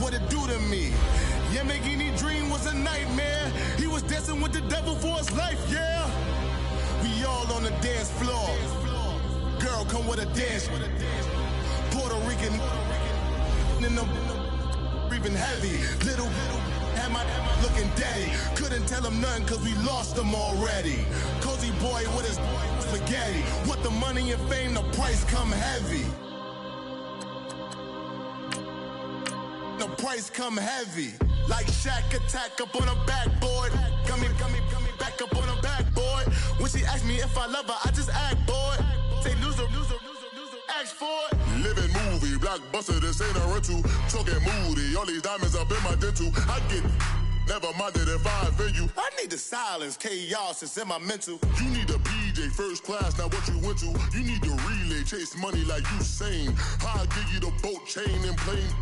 what it do to me. Yeah, making any dream was a nightmare. He was dancing with the devil for his life, yeah. We all on the dance floor. Girl, come with a dance. Puerto Rican in the breathing heavy. Little had my looking daddy. Couldn't tell him nothing cause we lost him already. Cozy boy with his spaghetti. Want the money and fame, the price come heavy. The price come heavy. Like Shaq attack up on a backboard. Gummy, back up on a backboard. When she asked me if I love her, I just act bored. Say loser, ask for it. Living movie, blockbuster, this ain't a rental. Talking moody, all these diamonds up in my dental. I get never minded if I offend you. I need the silence, chaos is in my mental. You need a PJ, first class, not what you went to. You need the relay, chase money like you sane. I'll give you the boat, chain, and plane.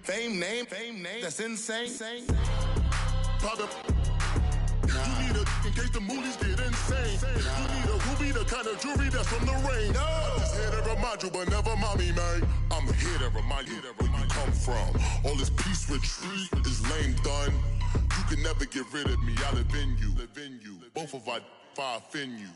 Fame name, that's insane. Pop up. You need a in case the movies get insane. You need a ruby, the kind of jewelry that's from the rain. I'm just here to remind you, but never mind me, man. I'm here to remind you where you come from. All this peace retreat is lame done. You can never get rid of me. I live in you. Both of our offend you.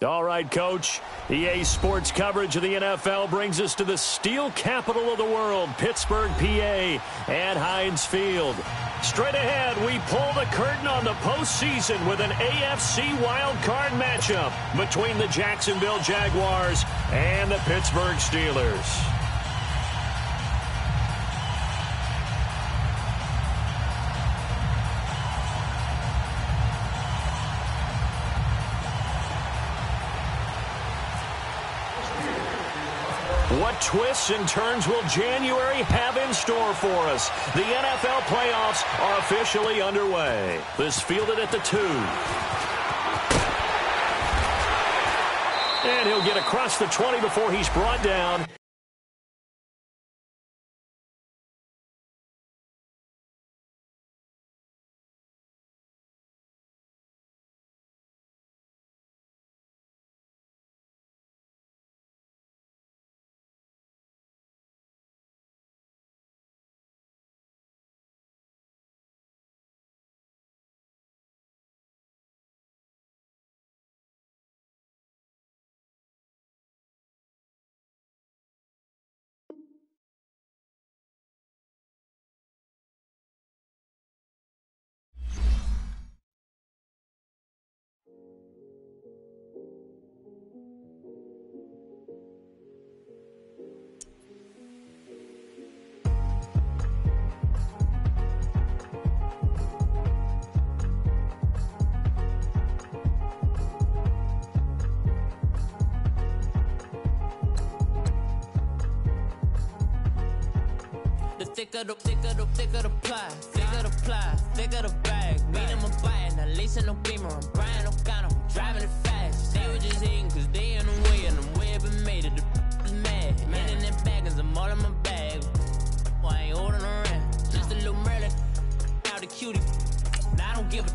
All right, Coach. EA Sports coverage of the NFL brings us to the steel capital of the world, Pittsburgh, PA, and Heinz Field. Straight ahead, we pull the curtain on the postseason with an AFC wildcard matchup between the Jacksonville Jaguars and the Pittsburgh Steelers. What twists and turns will January have in store for us? The NFL playoffs are officially underway. This fielded at the 2. And he'll get across the 20 before he's brought down. Thicker the pie, thicker the bag. Mean I'm buying, at least in no beamer. I'm Brian O'Connor, I'm driving it fast. They were just hating cause they in the way, and I'm way up and made it. The is mad. Man in that bag, cause I'm all in my bag. Well, I ain't holding around. Just a little Merlin, out the cutie. Now I don't give a.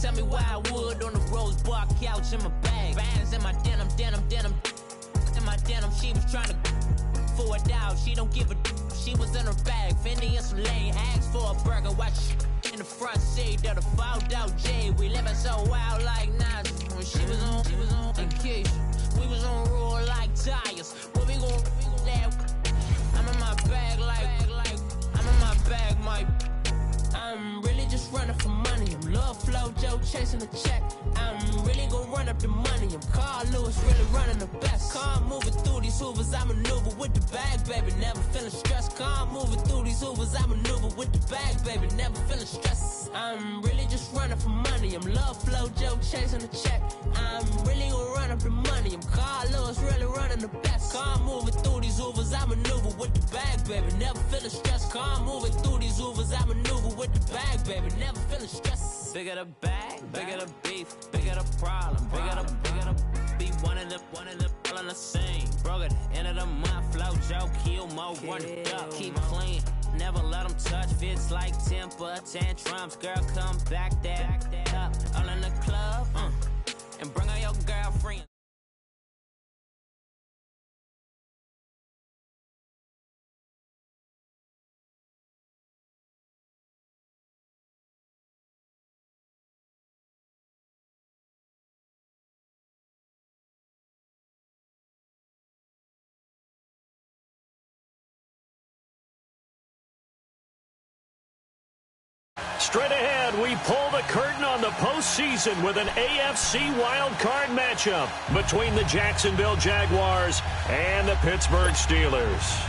Tell me why I would on the rose bar couch in my bag. Bands in my denim. In my denim, she was trying to for it out. She don't give a. She was in her bag, Fendi and some lane. Asked for a burger, watch in the front seat of the fouled out J. We living so wild like Nas. When she was on vacation, we was on roll like tires. What we gon' let? I'm in my bag like I'm in my bag, Mike. I'm really just running for money. I'm Love Flow Joe chasing the check. I'm really gon' run up the money. I'm Carl Lewis, really running the best. Car moving through these hoovers, I maneuver with the bag, baby. Never feeling stressed. Car moving through these hoovers, I maneuver with the bag, baby. Never feeling stressed. I'm really just running for money. I'm Love Flow Joe chasing the check. I'm really gon' run up the money. I'm Carl Lewis, really running the best. Car moving through these hoovers, I maneuver with the bag, baby. Never feeling stressed. Car moving through these hoovers, I maneuver with the bag, baby. Never feeling stressed. Bigger the bag, bigger the beef, bigger the problem, bigger the be one in the all in the same. Broke at the end of the month, flow Joe, kill mo, run it up, keep clean. Never let them touch, fits like temper tantrums. Girl, come back that up, all in the club, and bring her your girlfriend. Straight ahead, we pull the curtain on the postseason with an AFC wildcard matchup between the Jacksonville Jaguars and the Pittsburgh Steelers.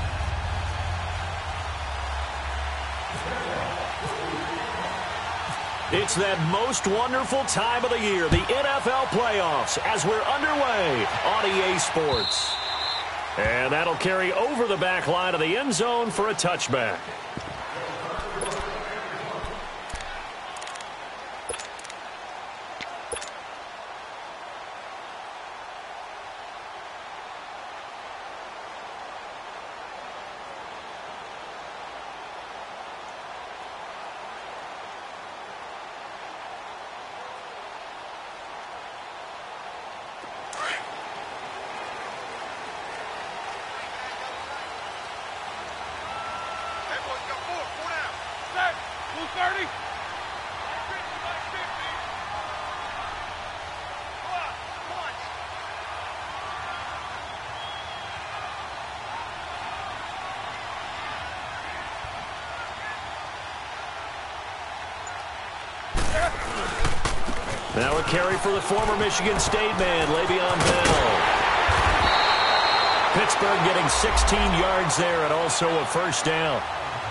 It's that most wonderful time of the year, the NFL playoffs, as we're underway on EA Sports. And that'll carry over the back line of the end zone for a touchback. Now a carry for the former Michigan State man, Le'Veon Bell. Pittsburgh getting 16 yards there and also a first down.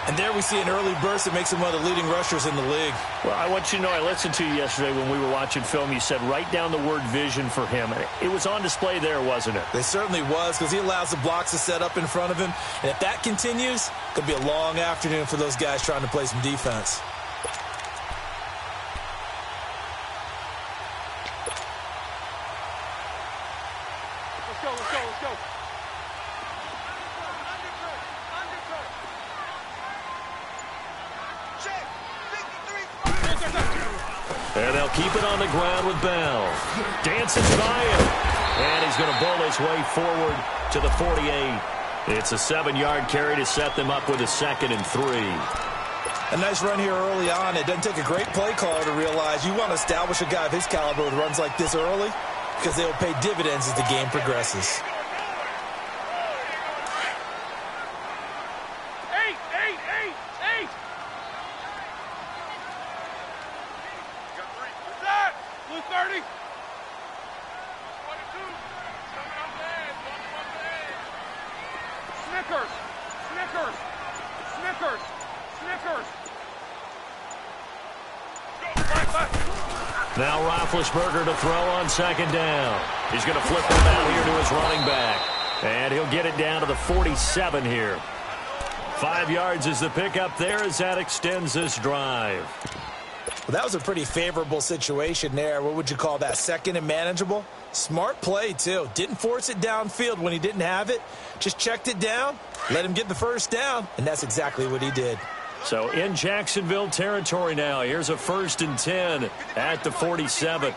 And there we see an early burst that makes him one of the leading rushers in the league. Well, I want you to know, I listened to you yesterday when we were watching film. You said write down the word vision for him. It was on display there, wasn't it? It certainly was, because he allows the blocks to set up in front of him. And if that continues, it could be a long afternoon for those guys trying to play some defense. And they'll keep it on the ground with Bell. Dances by him. And he's going to bowl his way forward to the 48. It's a 7-yard carry to set them up with a 2nd and 3. A nice run here early on. It doesn't take a great play caller to realize you want to establish a guy of his caliber with runs like this early, because they'll pay dividends as the game progresses. Now Roethlisberger to throw on 2nd down. He's going to flip it out here to his running back. And he'll get it down to the 47 here. 5 yards is the pickup there as that extends this drive. Well, that was a pretty favorable situation there. What would you call that? 2nd and manageable? Smart play, too. Didn't force it downfield when he didn't have it. Just checked it down, let him get the first down, and that's exactly what he did. So in Jacksonville territory now. Here's a 1st and 10 at the 47.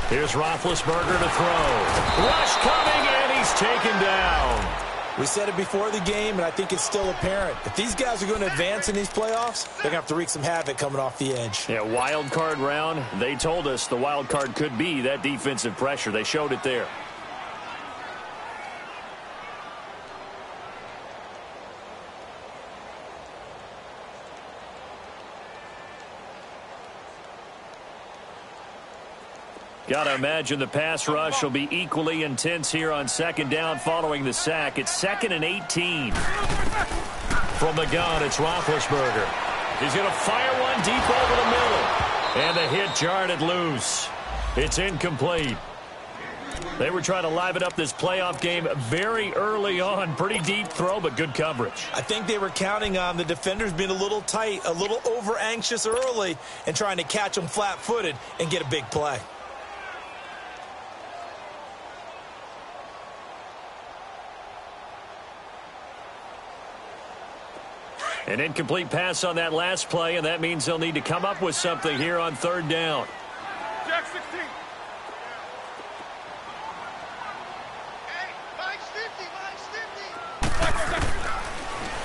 Here's Roethlisberger to throw. Rush coming, and he's taken down. We said it before the game, and I think it's still apparent. If these guys are going to advance in these playoffs, they're going to have to wreak some havoc coming off the edge. Yeah, wild card round. They told us the wild card could be that defensive pressure. They showed it there. Got to imagine the pass rush will be equally intense here on 2nd down following the sack. It's 2nd and 18. From the gun, it's Roethlisberger. He's going to fire one deep over the middle. And the hit jarred it loose. It's incomplete. They were trying to liven up this playoff game very early on. Pretty deep throw, but good coverage. I think they were counting on the defenders being a little tight, a little over-anxious early, and trying to catch them flat-footed and get a big play. An incomplete pass on that last play, and that means they'll need to come up with something here on 3rd down. Jack 16.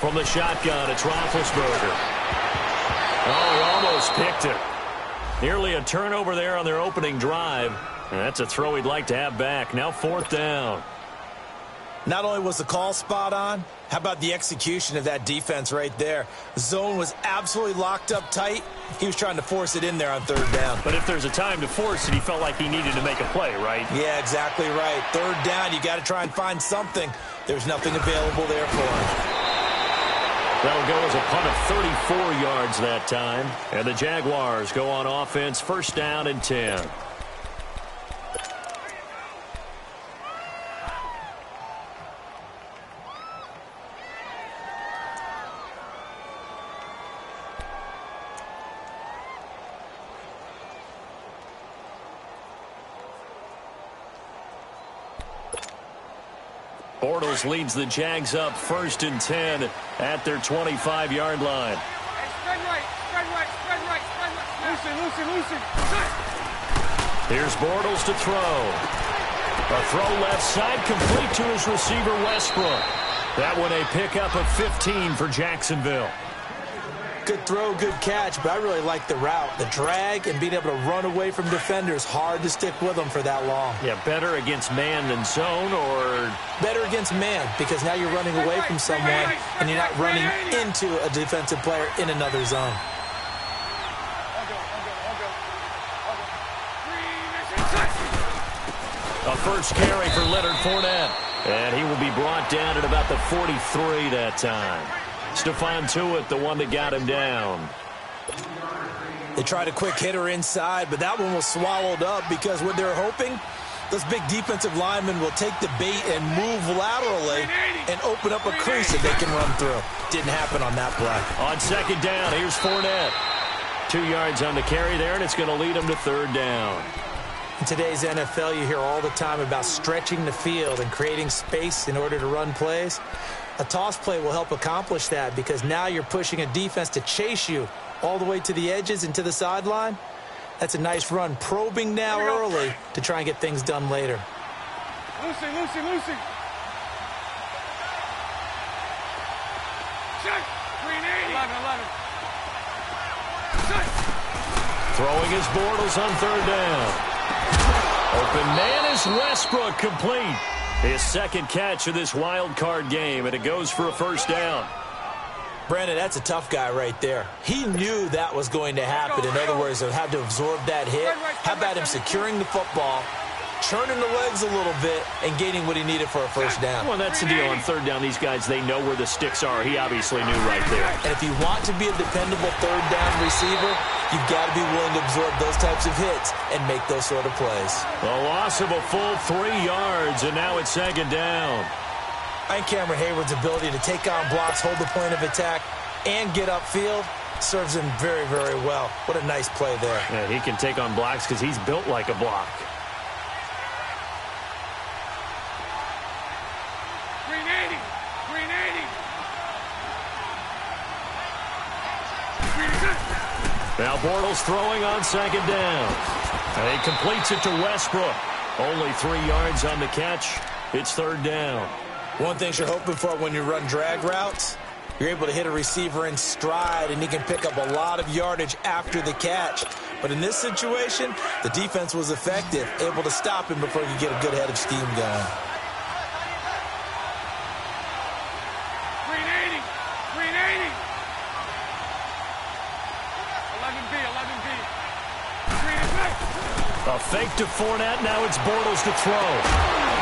From the shotgun, it's Roethlisberger. Oh, he almost picked it. Nearly a turnover there on their opening drive. And that's a throw he'd like to have back. Now 4th down. Not only was the call spot on, how about the execution of that defense right there? The zone was absolutely locked up tight. He was trying to force it in there on 3rd down. But if there's a time to force it, he felt like he needed to make a play, right? Yeah, exactly right. 3rd down, you got to try and find something. There's nothing available there for him. That'll go as a punt of 34 yards that time. And the Jaguars go on offense, 1st down and 10. Bortles leads the Jags up 1st and 10 at their 25-yard line. Hey, spread right. Loosen. Here's Bortles to throw. A throw left side, complete to his receiver, Westbrook. That one a pickup of 15 for Jacksonville. Good throw, good catch, but I really like the route. The drag and being able to run away from defenders, hard to stick with them for that long. Yeah, better against man than zone, or? Better against man, because now you're running away from someone and you're not running into a defensive player in another zone. A first carry for Leonard Fournette. And he will be brought down at about the 43 that time. Stephon Tuitt, the one that got him down. They tried a quick hitter inside, but that one was swallowed up because what they're hoping, those big defensive linemen will take the bait and move laterally and open up a crease that they can run through. Didn't happen on that play. On 2nd down, here's Fournette. 2 yards on the carry there, and it's going to lead him to 3rd down. In today's NFL, you hear all the time about stretching the field and creating space in order to run plays. A toss play will help accomplish that because now you're pushing a defense to chase you all the way to the edges and to the sideline. That's a nice run, probing now early to try and get things done later. Loosen. Check. 380. 11. Throwing his Bortles on 3rd down. Open man is Westbrook, complete. His 2nd catch of this wild card game, and it goes for a 1st down. Brandon, that's a tough guy right there. He knew that was going to happen. In other words, he'll have to absorb that hit. How about him securing the football, turning the legs a little bit, and gaining what he needed for a 1st down? Well, that's the deal. On 3rd down, these guys, they know where the sticks are. He obviously knew right there. And if you want to be a dependable 3rd down receiver, you've got to be willing to absorb those types of hits and make those sort of plays. A loss of a full 3 yards, and now it's 2nd down. I think Cameron Hayward's ability to take on blocks, hold the point of attack, and get upfield serves him very, very well. What a nice play there. Yeah, he can take on blocks because he's built like a block. 380. Now Bortles throwing on 2nd down. And he completes it to Westbrook. Only 3 yards on the catch. It's 3rd down. One thing you're hoping for when you run drag routes, you're able to hit a receiver in stride, and he can pick up a lot of yardage after the catch. But in this situation, the defense was effective, able to stop him before you get a good head of steam going. 380. 11B. A fake to Fournette. Now it's Bortles to throw.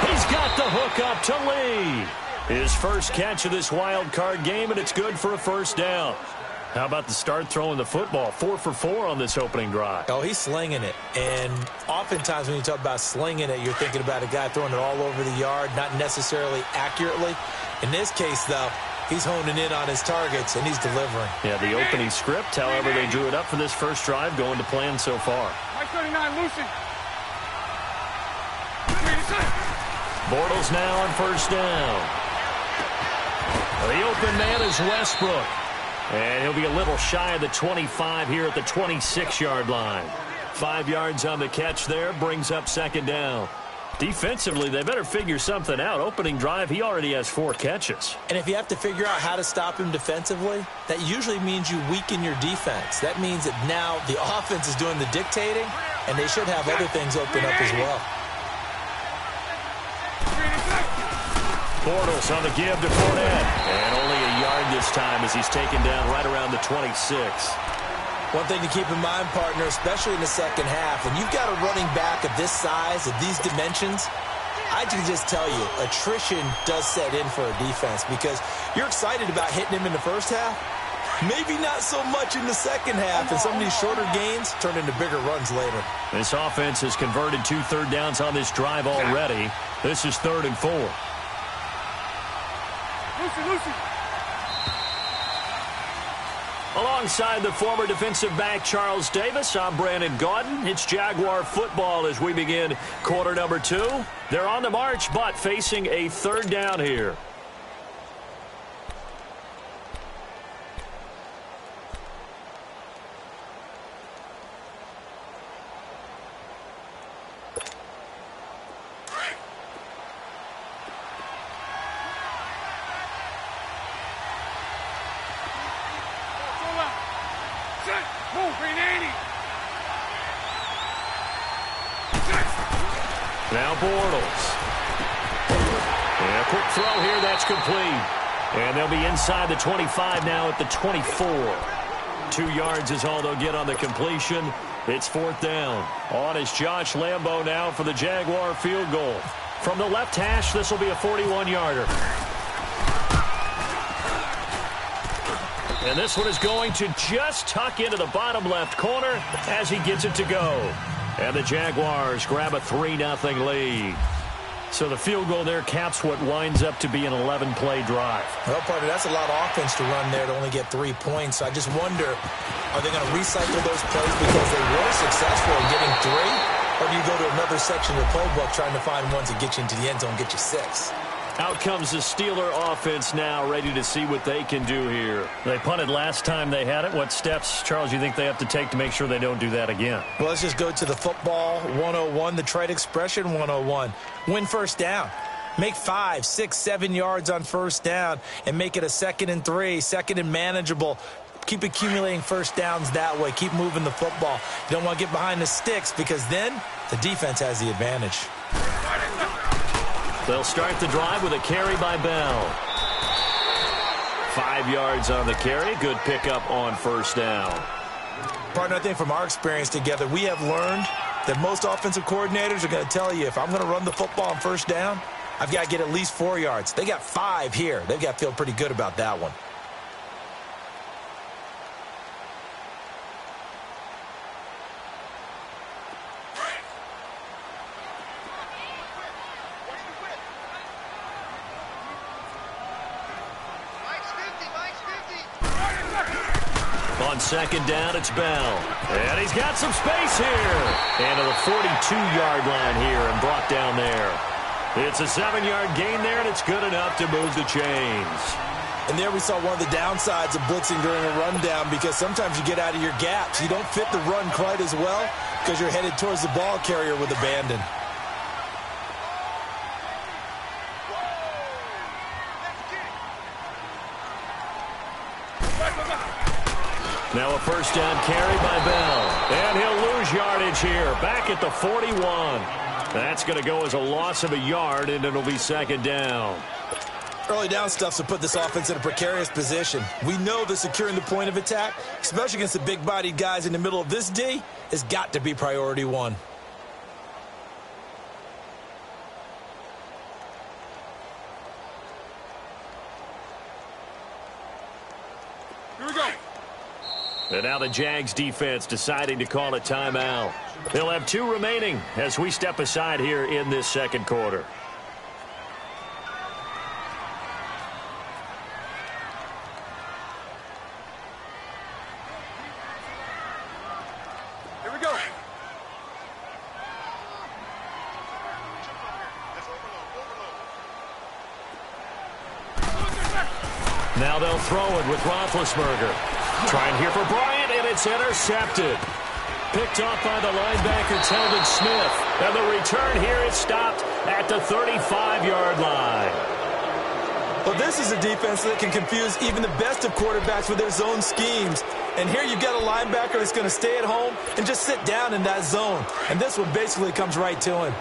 He's got the hook up to Lee. His first catch of this wild card game, and it's good for a 1st down. How about the start throwing the football? 4 for 4 on this opening drive. Oh, he's slinging it. And oftentimes when you talk about slinging it, you're thinking about a guy throwing it all over the yard, not necessarily accurately. In this case, though, he's honing in on his targets, and he's delivering. Yeah, the opening script, however, they drew it up for this first drive, going to plan so far. 39, loosen. Bortles now on 1st down. The open man is Westbrook. And he'll be a little shy of the 25 here at the 26-yard line. 5 yards on the catch there, brings up 2nd down. Defensively, they better figure something out. Opening drive, he already has 4 catches. And if you have to figure out how to stop him defensively, that usually means you weaken your defense. That means that now the offense is doing the dictating, and they should have other things open up as well. Bortles on the give to Fournette. And only a yard this time as he's taken down right around the 26. One thing to keep in mind, partner, especially in the second half, when you've got a running back of this size, of these dimensions, I can just tell you, attrition does set in for a defense because you're excited about hitting him in the first half. Maybe not so much in the second half, and some of these shorter gains turn into bigger runs later. This offense has converted 2 third downs on this drive already. This is 3rd and 4. Lucy. Alongside the former defensive back Charles Davis, I'm Brandon Gaudin. It's Jaguar football as we begin quarter number 2. They're on the march, but facing a 3rd down here. Now Bortles. And a quick throw here, that's complete. And they'll be inside the 25 now at the 24. 2 yards is all they'll get on the completion. It's 4th down. On is Josh Lambo now for the Jaguar field goal. From the left hash, this will be a 41-yarder. And this one is going to just tuck into the bottom left corner as he gets it to go. And the Jaguars grab a 3-0 lead. So the field goal there caps what winds up to be an 11-play drive. Well, partner, that's a lot of offense to run there to only get 3 points. I just wonder, are they going to recycle those plays because they were successful in getting 3? Or do you go to another section of the playbook trying to find ones that get you into the end zone and get you 6? Out comes the Steeler offense now, ready to see what they can do here. They punted last time they had it. What steps, Charles, you think they have to take to make sure they don't do that again? Well, let's just go to the football 101, the trade expression 101. Win first down. Make 5, 6, 7 yards on first down and make it a 2nd and 3, 2nd and manageable. Keep accumulating first downs that way. Keep moving the football. You don't want to get behind the sticks because then the defense has the advantage. They'll start the drive with a carry by Bell. 5 yards on the carry. Good pickup on first down. Partner, I think from our experience together, we have learned that most offensive coordinators are going to tell you, if I'm going to run the football on first down, I've got to get at least 4 yards. They got 5 here. They've got to feel pretty good about that one. On second down, it's Bell. And he's got some space here. And to the 42-yard line here and brought down there. It's a 7-yard gain there, and it's good enough to move the chains. And there we saw one of the downsides of blitzing during a rundown because sometimes you get out of your gaps. You don't fit the run quite as well because you're headed towards the ball carrier with abandon. Now a first down carry by Bell. And he'll lose yardage here. Back at the 41. That's going to go as a loss of a yard, and it'll be 2nd down. Early down stuff to put this offense in a precarious position. We know that securing the point of attack, especially against the big-bodied guys in the middle of this D, has got to be priority 1. Here we go. And now the Jags defense deciding to call a timeout. They'll have 2 remaining as we step aside here in this second quarter. Here we go. Now they'll throw it with Roethlisberger. Trying here for Bryant, and it's intercepted. Picked off by the linebacker, Telvin Smith. And the return here is stopped at the 35-yard line. Well, this is a defense that can confuse even the best of quarterbacks with their zone schemes. And here you've got a linebacker that's going to stay at home and just sit down in that zone. And this one basically comes right to him.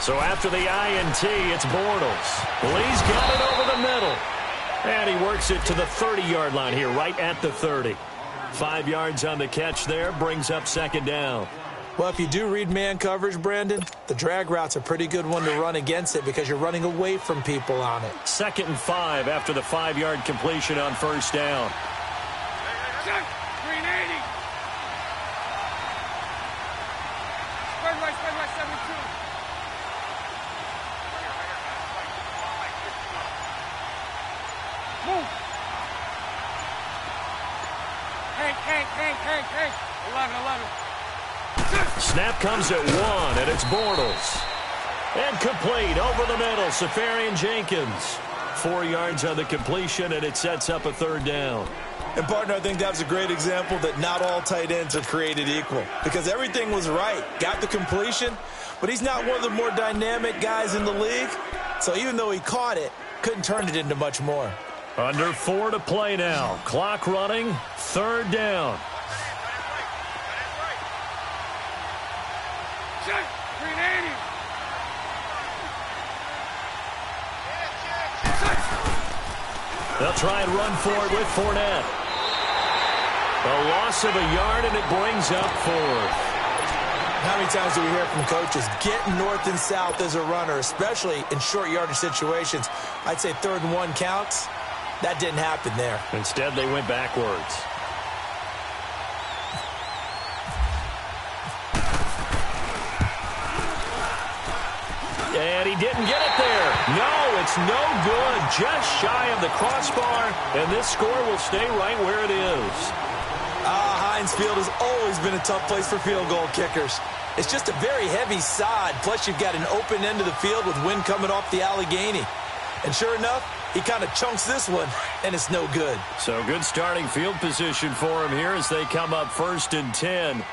So after the INT, it's Bortles. Well, he's got it over the middle. And he works it to the 30-yard line here, right at the 30. 5 yards on the catch there, brings up second down. Well, if you do read man coverage, Brandon, the drag route's a pretty good one to run against it because you're running away from people on it. 2nd and 5 after the 5-yard completion on first down. Green 80. Spread right, 72. Move. Hank. 11. Snap comes at 1, and it's Bortles. And complete over the middle, Safarian Jenkins. 4 yards on the completion, and it sets up a 3rd down. And, partner, I think that was a great example that not all tight ends are created equal because everything was right. Got the completion, but he's not one of the more dynamic guys in the league. So even though he caught it, couldn't turn it into much more. Under 4 to play now. Clock running, 3rd down. Green 80. They'll try and run for it with Fournette. A loss of a yard, and it brings up 4th. How many times do we hear from coaches, get north and south as a runner, especially in short yardage situations? I'd say 3rd and 1 counts. That didn't happen there. Instead, they went backwards. And he didn't get it there. No, it's no good. Just shy of the crossbar, and this score will stay right where it is. Heinz Field has always been a tough place for field goal kickers. It's just a very heavy sod, plus you've got an open end of the field with wind coming off the Allegheny. And sure enough, he kind of chunks this one, and it's no good. So good starting field position for him here as they come up 1st and 10.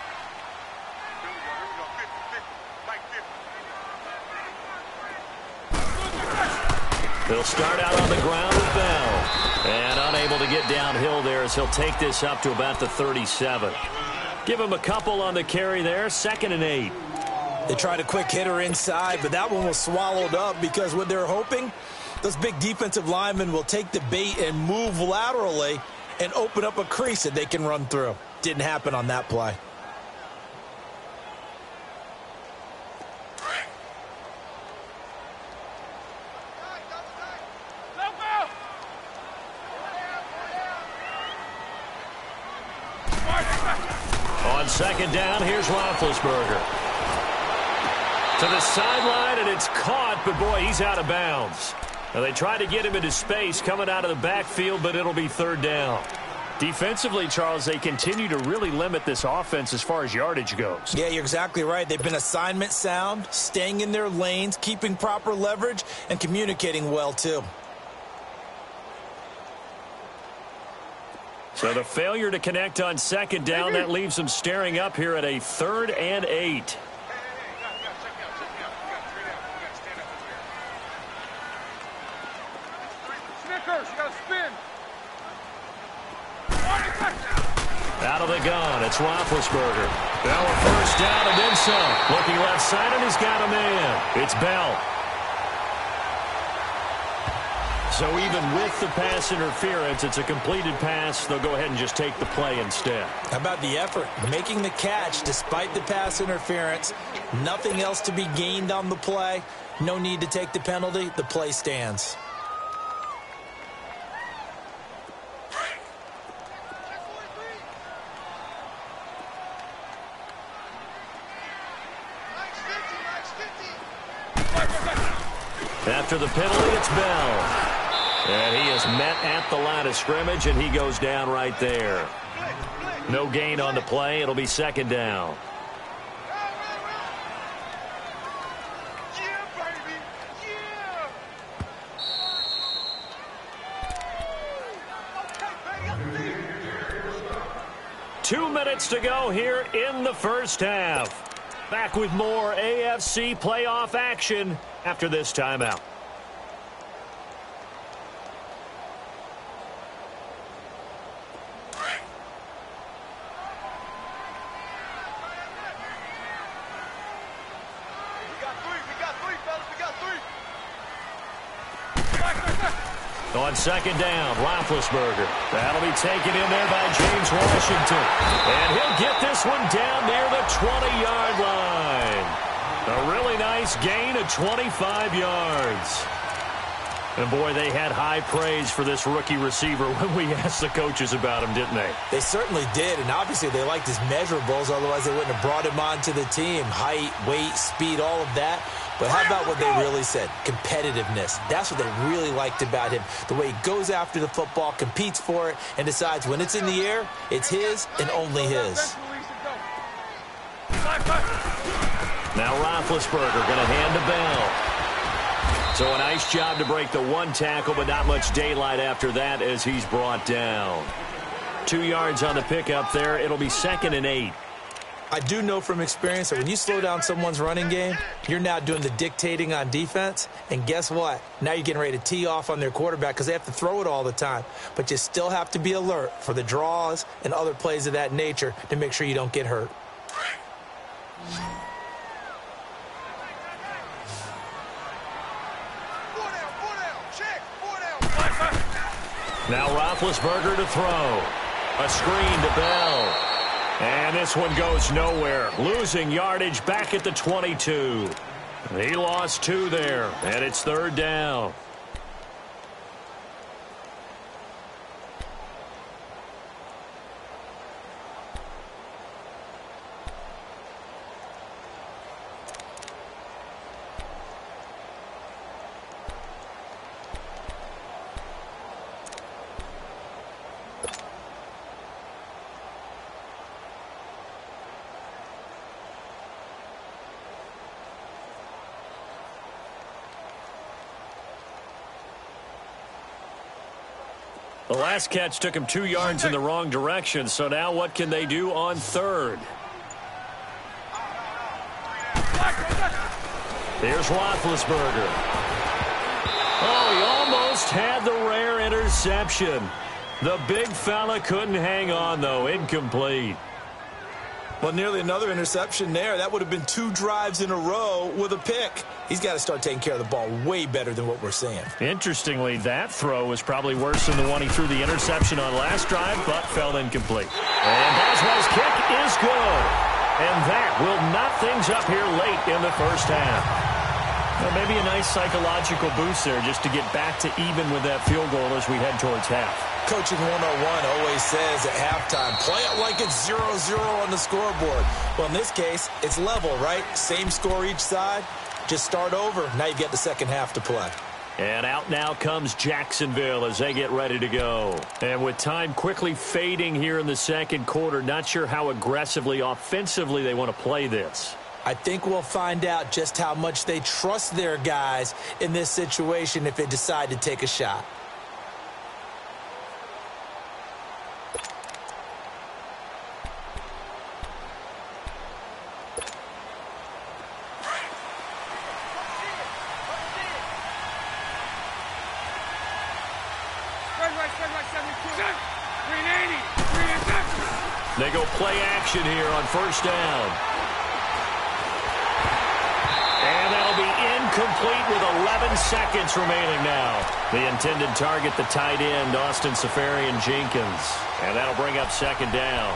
They'll start out on the ground with Bell. And unable to get downhill there as he'll take this up to about the 37. Give him a couple on the carry there, 2nd and 8. They tried a quick hitter inside, but that one was swallowed up because what they're hoping, those big defensive linemen will take the bait and move laterally and open up a crease that they can run through. Didn't happen on that play. On 2nd down, here's Roethlisberger. To the sideline, and it's caught, but boy, he's out of bounds. Now, they tried to get him into space coming out of the backfield, but it'll be 3rd down. Defensively, Charles, they continue to really limit this offense as far as yardage goes. Yeah, you're exactly right. They've been assignment sound, staying in their lanes, keeping proper leverage, and communicating well, too. So the failure to connect on 2nd down, that leaves them staring up here at a 3rd and 8. Snickers, you got to spin. Out of the gun, it's Roethlisberger. Now a 1st down and then some. Looking left side, and he's got a man. It's Bell. So even with the pass interference, it's a completed pass. They'll go ahead and just take the play instead. How about the effort? Making the catch despite the pass interference. Nothing else to be gained on the play. No need to take the penalty. The play stands. After the penalty, it's Bell. And he is met at the line of scrimmage, and he goes down right there. No gain on the play. It'll be 2nd down. 2 minutes to go here in the first half. Back with more AFC playoff action after this timeout. On second down, Roethlisberger. That'll be taken in there by James Washington. And he'll get this one down near the 20-yard line. A really nice gain of 25 yards. And, boy, they had high praise for this rookie receiver when we asked the coaches about him, didn't they? They certainly did, and obviously they liked his measurables. Otherwise, they wouldn't have brought him onto the team. Height, weight, speed, all of that. But how about what they really said? Competitiveness. That's what they really liked about him. The way he goes after the football, competes for it, and decides when it's in the air, it's his and only his. Now Roethlisberger going to hand the bell. So a nice job to break the one tackle, but not much daylight after that as he's brought down. 2 yards on the pickup there. It'll be 2nd and 8. I do know from experience that when you slow down someone's running game, you're now doing the dictating on defense. And guess what? Now you're getting ready to tee off on their quarterback because they have to throw it all the time. But you still have to be alert for the draws and other plays of that nature to make sure you don't get hurt. Now Roethlisberger to throw. A screen to Bell. And this one goes nowhere. Losing yardage back at the 22. He lost 2 there, and it's 3rd down. The last catch took him 2 yards in the wrong direction, so now what can they do on 3rd? Here's Roethlisberger. Oh, he almost had the rare interception. The big fella couldn't hang on, though. Incomplete. Well, nearly another interception there. That would have been 2 drives in a row with a pick. He's got to start taking care of the ball way better than what we're seeing. Interestingly, that throw was probably worse than the one he threw the interception on last drive, but fell incomplete. And Boswell's kick is good. And that will knot things up here late in the first half. Well, maybe a nice psychological boost there just to get back to even with that field goal as we head towards half. Coaching 101 always says at halftime, play it like it's 0-0 on the scoreboard. Well, in this case, it's level, right? Same score each side. Just start over. Now you get the second half to play. And out now comes Jacksonville as they get ready to go. And with time quickly fading here in the second quarter, not sure how aggressively, offensively they want to play this. I think we'll find out just how much they trust their guys in this situation if they decide to take a shot. They go play action here on 1st down. And that'll be incomplete with 11 seconds remaining now. The intended target, the tight end, Austin Seferian-Jenkins. And that'll bring up 2nd down.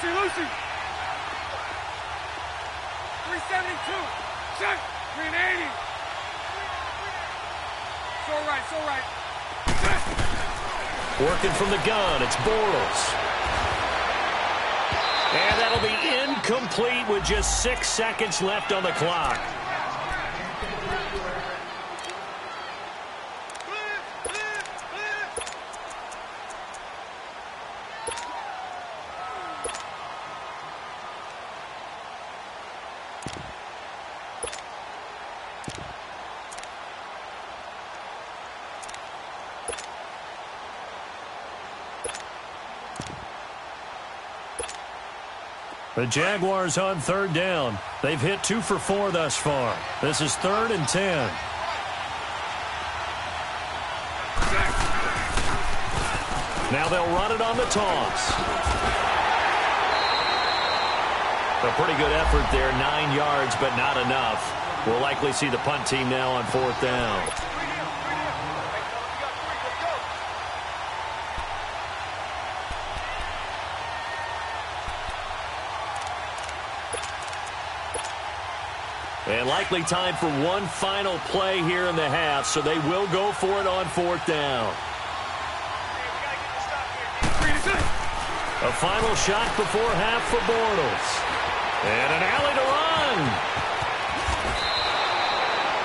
Lucy. 372. Check. 380. So right. Check. Working from the gun, it's Bortles. And that'll be incomplete with just 6 seconds left on the clock. The Jaguars on third down. They've hit 2 for 4 thus far. This is 3rd and 10. Now they'll run it on the toss. A pretty good effort there, 9 yards, but not enough. We'll likely see the punt team now on 4th down. And likely time for one final play here in the half, so they will go for it on 4th down. A final shot before half for Bortles. And an alley to run.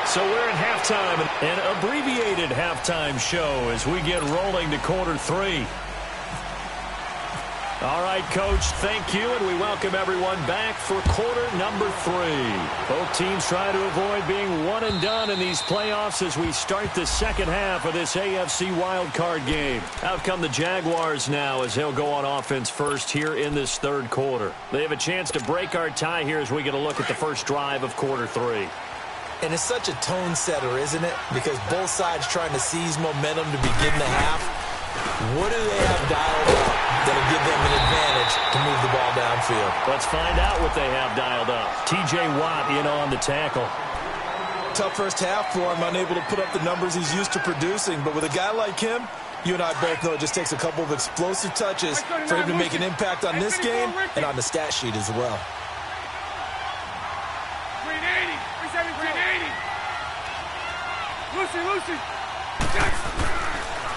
So we're at halftime, an abbreviated halftime show as we get rolling to quarter 3. All right, Coach, thank you, and we welcome everyone back for quarter number 3. Both teams try to avoid being one and done in these playoffs as we start the second half of this AFC wildcard game. Out come the Jaguars now as they'll go on offense first here in this third quarter. They have a chance to break our tie here as we get a look at the first drive of quarter 3. And it's such a tone setter, isn't it? Because both sides trying to seize momentum to begin the half. What do they have dialed up that'll give them an advantage to move the ball downfield? Let's find out what they have dialed up. T.J. Watt in on the tackle. Tough first half for him, unable to put up the numbers he's used to producing. But with a guy like him, you and I both know it just takes a couple of explosive touches for him to make an impact on this game and on the stat sheet as well. 380. Lucy. Jackson.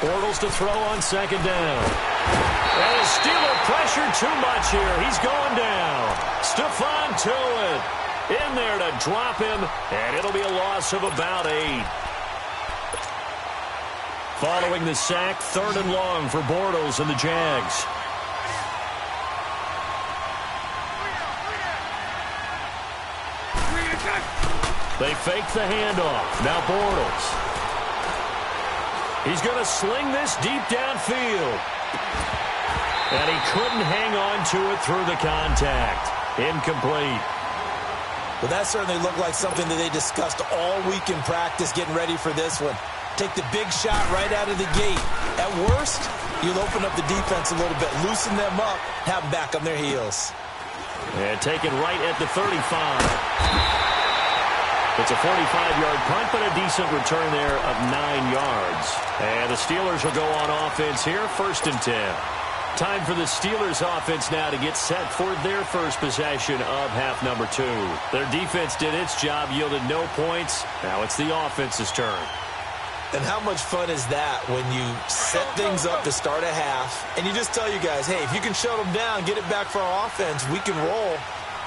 Bortles to throw on second down. And his Steeler pressure too much here. He's going down. Stephon Tuitt in there to drop him, and it'll be a loss of about 8. Following the sack, 3rd and long for Bortles and the Jags. They fake the handoff. Now Bortles. He's going to sling this deep downfield. And he couldn't hang on to it through the contact. Incomplete. Well, that certainly looked like something that they discussed all week in practice getting ready for this one. Take the big shot right out of the gate. At worst, you'll open up the defense a little bit, loosen them up, have them back on their heels. And take it right at the 35. It's a 45-yard punt, but a decent return there of 9 yards. And the Steelers will go on offense here, 1st and 10. Time for the Steelers offense now to get set for their first possession of half number 2. Their defense did its job, yielded no points. Now it's the offense's turn. And how much fun is that when you set things up to start a half, and you just tell you guys, hey, if you can shut them down, get it back for our offense, we can roll.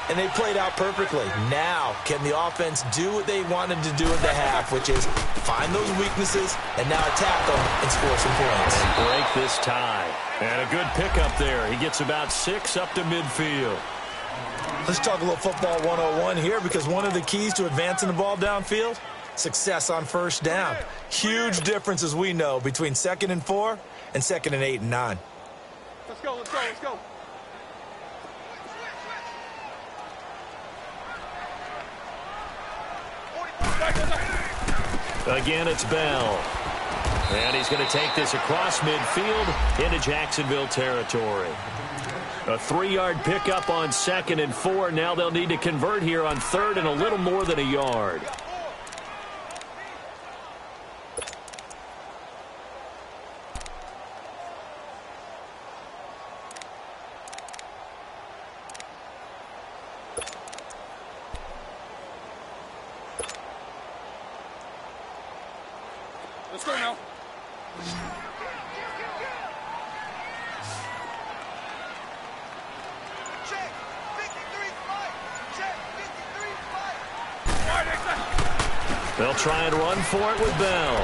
And they played out perfectly. Now, can the offense do what they wanted to do in the half, which is find those weaknesses and now attack them and score some points. And break this tie. And a good pickup there. He gets about 6 up to midfield. Let's talk a little football 101 here, because one of the keys to advancing the ball downfield, success on first down. Huge difference, as we know, between 2nd and 4 and 2nd and 8 and 9. Let's go. Again, it's Bell. And he's going to take this across midfield into Jacksonville territory. A 3-yard pickup on 2nd and 4. Now they'll need to convert here on 3rd and a little more than a yard. Let's go now. Check, 53 fight. Check, 53 fight. All right, next time. They'll try and run for it with Bell.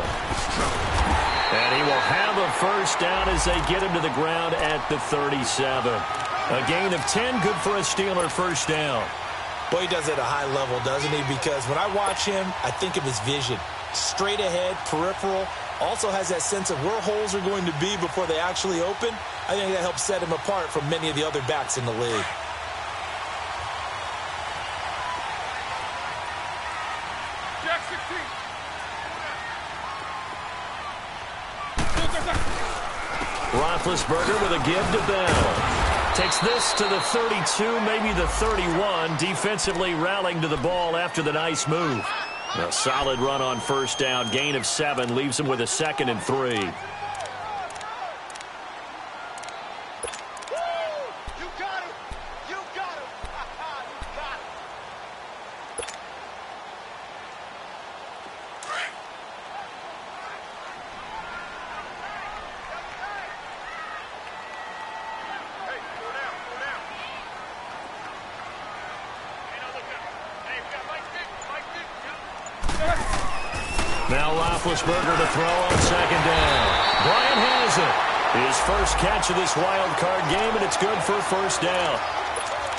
And he will have a first down as they get him to the ground at the 37. A gain of 10, good for a Steeler first down. Boy, he does it at a high level, doesn't he? Because when I watch him, I think of his vision. Straight ahead, peripheral, also has that sense of where holes are going to be before they actually open. I think that helps set him apart from many of the other backs in the league. Roethlisberger with a give to Bell. Takes this to the 32, maybe the 31. Defensively rallying to the ball after the nice move. A solid run on first down. Gain of 7 leaves him with a 2nd and 3. Now Roethlisberger to throw on 2nd down. Bryant has it. His first catch of this wild card game, and it's good for a first down.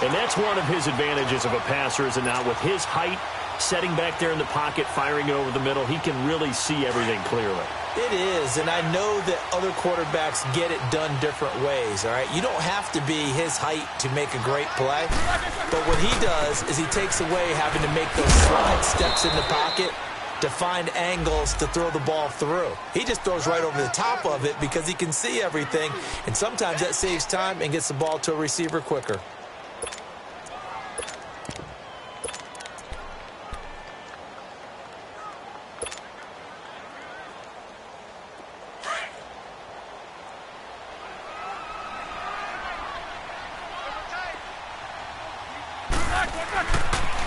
And that's one of his advantages of a passer, is it not? With his height, setting back there in the pocket, firing it over the middle, he can really see everything clearly. It is, and I know that other quarterbacks get it done different ways, all right? You don't have to be his height to make a great play, but what he does is he takes away having to make those slide steps in the pocket to find angles to throw the ball through. He just throws right over the top of it because he can see everything, and sometimes that saves time and gets the ball to a receiver quicker.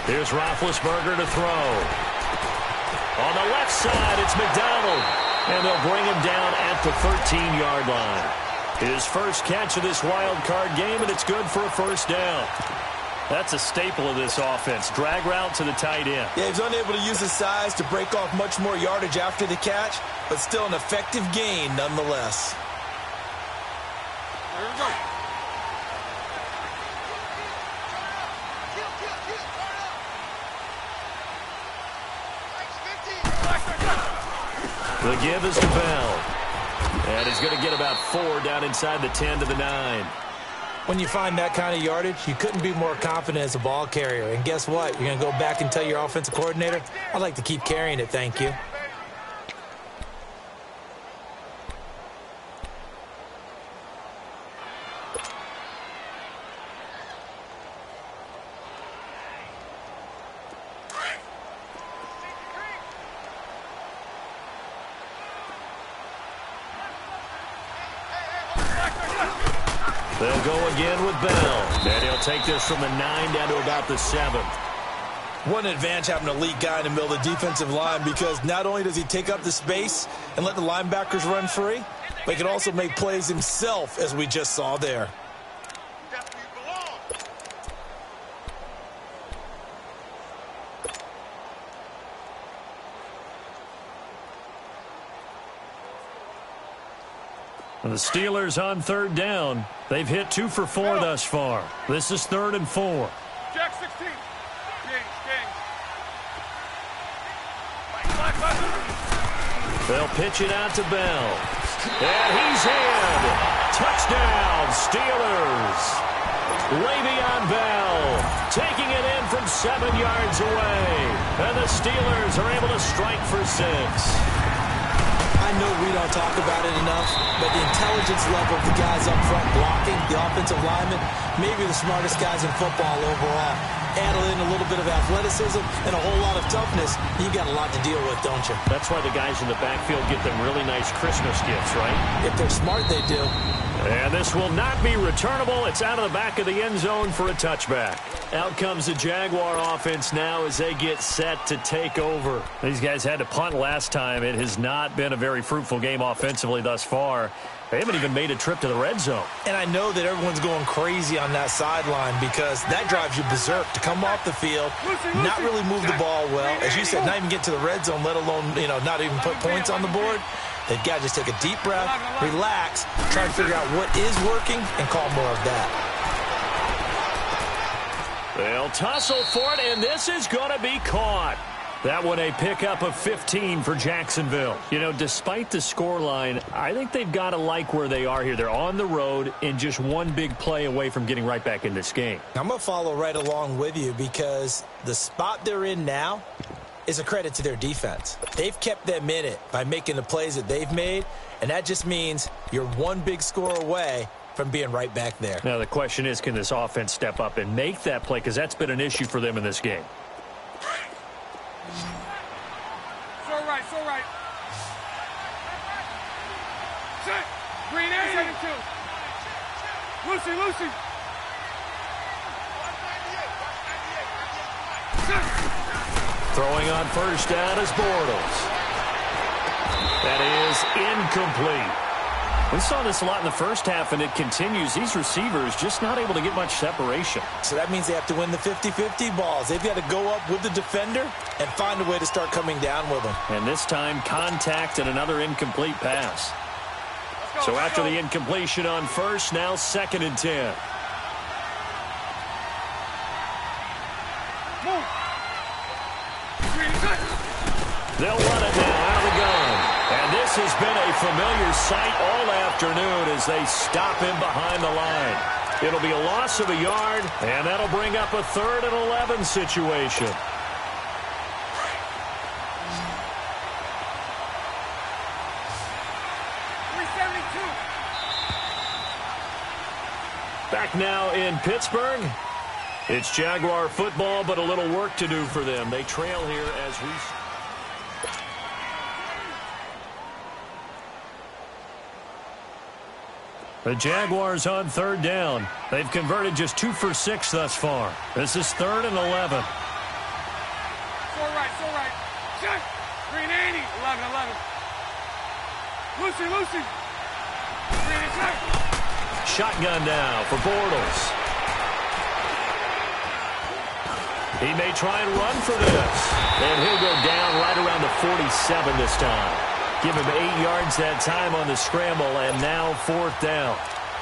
Here's Roethlisberger to throw. On the left side, it's McDonald. And they'll bring him down at the 13-yard line. His first catch of this wild card game, and it's good for a first down. That's a staple of this offense. Drag route to the tight end. Yeah, he's unable to use his size to break off much more yardage after the catch, but still an effective gain nonetheless. Here we go. The give is to Bell. And he's going to get about 4 down inside the 10 to the 9. When you find that kind of yardage, you couldn't be more confident as a ball carrier. And guess what? You're going to go back and tell your offensive coordinator, I'd like to keep carrying it, thank you. They'll go again with Bell. And he'll take this from the 9 down to about the 7. What an advantage having an elite guy in the middle of the defensive line, because not only does he take up the space and let the linebackers run free, but he can also make plays himself, as we just saw there. And the Steelers on 3rd down. They've hit 2 for 4 thus far. This is 3rd and 4. Jack 16. They'll pitch it out to Bell. And he's in. Touchdown, Steelers. Le'Veon Bell taking it in from 7 yards away. And the Steelers are able to strike for 6. I know we don't talk about it enough, but the intelligence level of the guys up front blocking, the offensive linemen, maybe the smartest guys in football overall. Add in a little bit of athleticism and a whole lot of toughness, you got a lot to deal with, don't you? That's why the guys in the backfield get them really nice Christmas gifts, right? If they're smart, they do. And this will not be returnable. It's out of the back of the end zone for a touchback. Out comes the Jaguar offense now as they get set to take over. These guys had to punt last time. It has not been a very fruitful game offensively thus far. They haven't even made a trip to the red zone. And I know that everyone's going crazy on that sideline because that drives you berserk to come off the field, not really move the ball well. As you said, not even get to the red zone, let alone, not even put points on the board. They've got to just take a deep breath, relax, try to figure out what is working, and call more of that. They'll tussle for it, and this is going to be caught. That one a pickup of 15 for Jacksonville. Despite the scoreline, I think they've got to like where they are here. They're on the road and just one big play away from getting right back in this game. I'm going to follow right along with you because the spot they're in now, is a credit to their defense. They've kept them in it by making the plays that they've made, and that just means you're one big score away from being right back there. Now the question is, can this offense step up and make that play? Because that's been an issue for them in this game. So right, so right. Set. Green 82. Lucy, Lucy. Set. Throwing on first down is Bortles. That is incomplete. We saw this a lot in the first half, and it continues. These receivers just not able to get much separation. So that means they have to win the 50-50 balls. They've got to go up with the defender and find a way to start coming down with them. And this time, contact and another incomplete pass. So after the incompletion on first, now 2nd and 10. Move. They'll run it now out of the gun. And this has been a familiar sight all afternoon as they stop him behind the line. It'll be a loss of a yard, and that'll bring up a 3rd and 11 situation. Back now in Pittsburgh. It's Jaguar football, but a little work to do for them. They trail here as we... The Jaguars on 3rd down. They've converted just 2 for 6 thus far. This is 3rd and 11. So right. Check. Green 80. 11. Lucy, Lucy. Green check. Shotgun now for Bortles. He may try and run for this. And he'll go down right around the 47 this time. Give him 8 yards that time on the scramble, and now 4th down.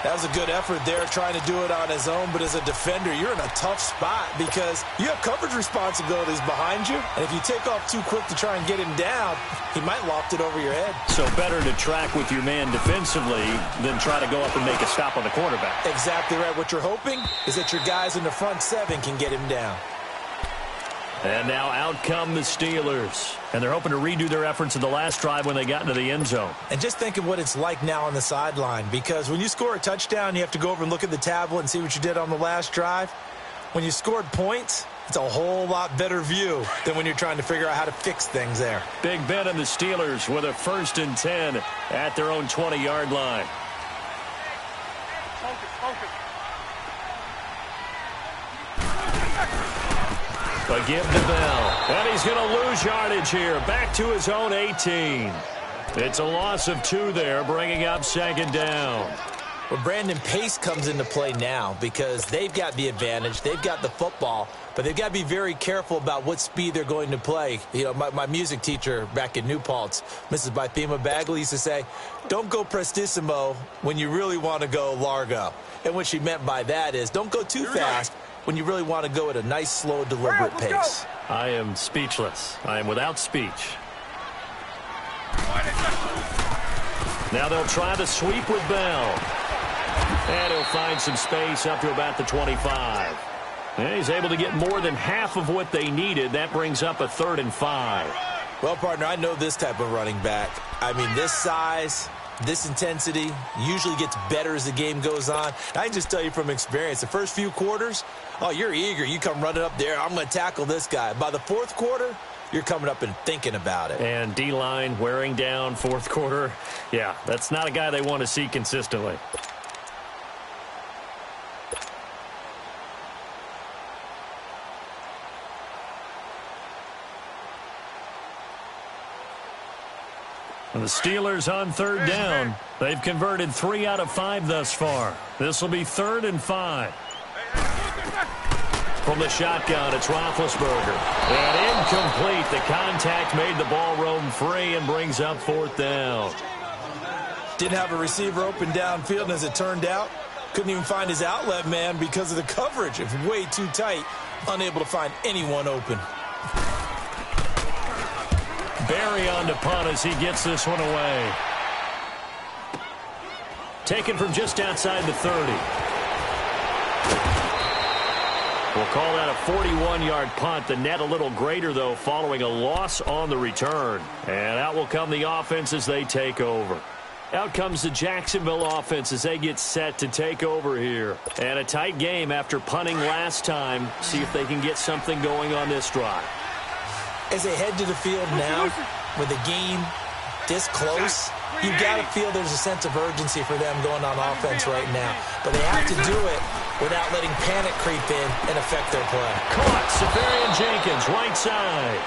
That was a good effort there, trying to do it on his own, but as a defender, you're in a tough spot because you have coverage responsibilities behind you, and if you take off too quick to try and get him down, he might loft it over your head. So better to track with your man defensively than try to go up and make a stop on the quarterback. Exactly right. What you're hoping is that your guys in the front 7 can get him down. And now out come the Steelers. And they're hoping to redo their efforts in the last drive when they got into the end zone. And just think of what it's like now on the sideline, because when you score a touchdown, you have to go over and look at the tablet and see what you did on the last drive. When you scored points, it's a whole lot better view than when you're trying to figure out how to fix things there. Big Ben and the Steelers with a 1st and 10 at their own 20-yard line. Focus. A give to Bell. And he's going to lose yardage here. Back to his own 18. It's a loss of 2 there, bringing up 2nd down. Well, Brandon, pace comes into play now because they've got the advantage. They've got the football, but they've got to be very careful about what speed they're going to play. You know, my music teacher back in New Paltz, Mrs. Bythema Bagley, used to say, don't go prestissimo when you really want to go largo. And what she meant by that is don't go too fast when you really want to go at a nice, slow, deliberate pace. I am speechless. I am without speech. Now they'll try the sweep with Bell. And he'll find some space up to about the 25. And he's able to get more than half of what they needed. That brings up a 3rd and 5. Well, partner, I know this type of running back. I mean, this size, this intensity usually gets better as the game goes on. I can just tell you from experience, the first few quarters, oh, you're eager. You come running up there. I'm going to tackle this guy. By the 4th quarter, you're coming up and thinking about it. And D-line wearing down 4th quarter. Yeah, that's not a guy they want to see consistently. And the Steelers on 3rd down. They've converted 3 out of 5 thus far. This will be 3rd and 5. From the shotgun, it's Roethlisberger. And incomplete. The contact made the ball roam free and brings up 4th down. Didn't have a receiver open downfield, and as it turned out, couldn't even find his outlet man because of the coverage. It's way too tight. Unable to find anyone open. Barry on to punt as he gets this one away. Taken from just outside the 30. We'll call that a 41-yard punt. The net a little greater, though, following a loss on the return. And out will come the offense as they take over. Out comes the Jacksonville offense as they get set to take over here. And a tight game after punting last time. See if they can get something going on this drive. As they head to the field now, with the game this close, you've got to feel there's a sense of urgency for them going on offense right now. But they have to do it without letting panic creep in and affect their play. Caught, Safarian Jenkins, right side.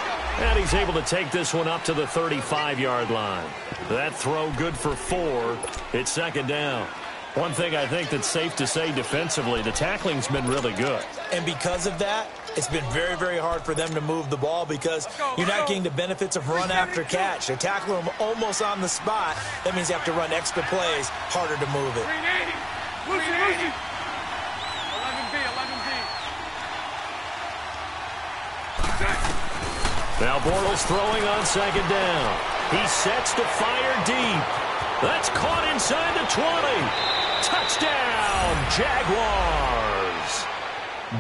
And he's able to take this one up to the 35-yard line. That throw good for 4. It's second down. One thing I think that's safe to say defensively, the tackling's been really good. And because of that, it's been very, very hard for them to move the ball because you're not getting the benefits of run after catch. They're tackling them almost on the spot. That means you have to run extra plays, harder to move it. 11B. Now Bortles throwing on second down. He sets to fire deep. That's caught inside the 20. Touchdown, Jaguars.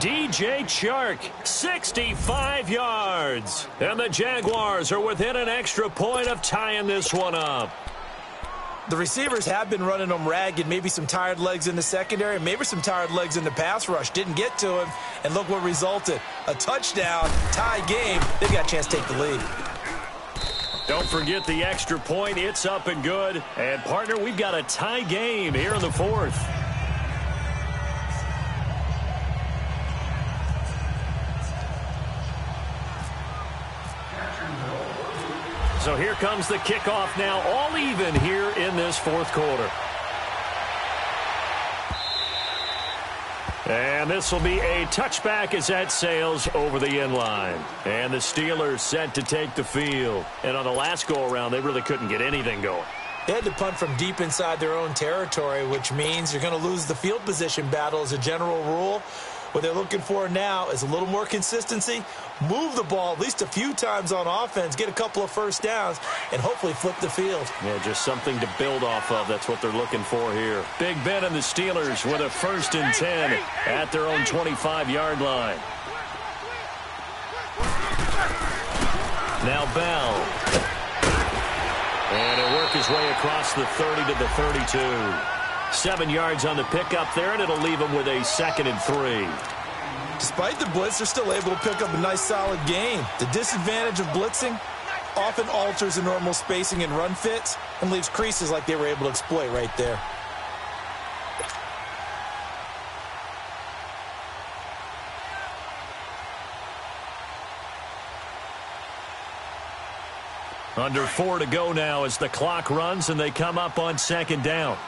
DJ Chark, 65 yards. And the Jaguars are within an extra point of tying this one up. The receivers have been running them ragged. Maybe some tired legs in the secondary, maybe some tired legs in the pass rush. Didn't get to him, and look what resulted. A touchdown, tie game. They've got a chance to take the lead. Don't forget the extra point. It's up and good. And, partner, we've got a tie game here in the fourth. So here comes the kickoff now, all even here in this fourth quarter. And this will be a touchback as that sails over the end line. And the Steelers set to take the field. And on the last go-around, they really couldn't get anything going. They had to punt from deep inside their own territory, which means you're going to lose the field position battle as a general rule. What they're looking for now is a little more consistency, move the ball at least a few times on offense, get a couple of first downs, and hopefully flip the field. Yeah, just something to build off of. That's what they're looking for here. Big Ben and the Steelers with a 1st and 10 at their own 25-yard line. Now Bell. And he'll work his way across the 30 to the 32. 7 yards on the pickup there, and it'll leave him with a 2nd and 3. Despite the blitz, they're still able to pick up a nice, solid gain. The disadvantage of blitzing often alters the normal spacing and run fits and leaves creases like they were able to exploit right there. Under 4 to go now as the clock runs and they come up on 2nd down.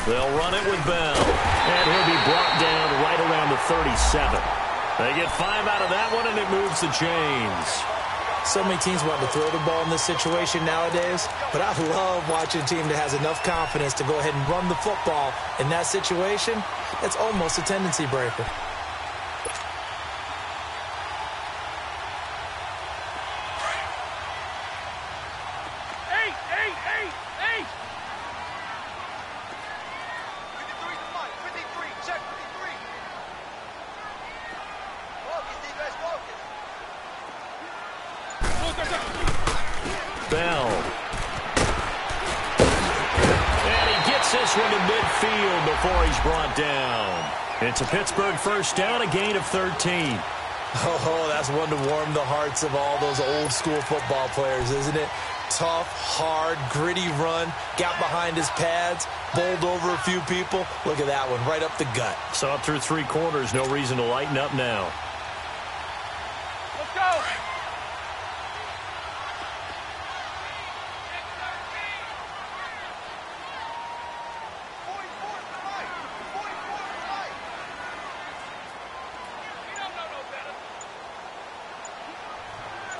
They'll run it with Bell. And he'll be brought down right around the 37. They get 5 out of that one, and it moves the chains. So many teams want to throw the ball in this situation nowadays, but I love watching a team that has enough confidence to go ahead and run the football in that situation. It's almost a tendency breaker. Bell. And he gets this one to midfield before he's brought down. It's a Pittsburgh 1st down, a gain of 13. Oh, that's one to warm the hearts of all those old school football players, isn't it? Tough, hard, gritty run, got behind his pads, bowled over a few people. Look at that one, right up the gut. So up through 3 quarters, no reason to lighten up now. Let's go.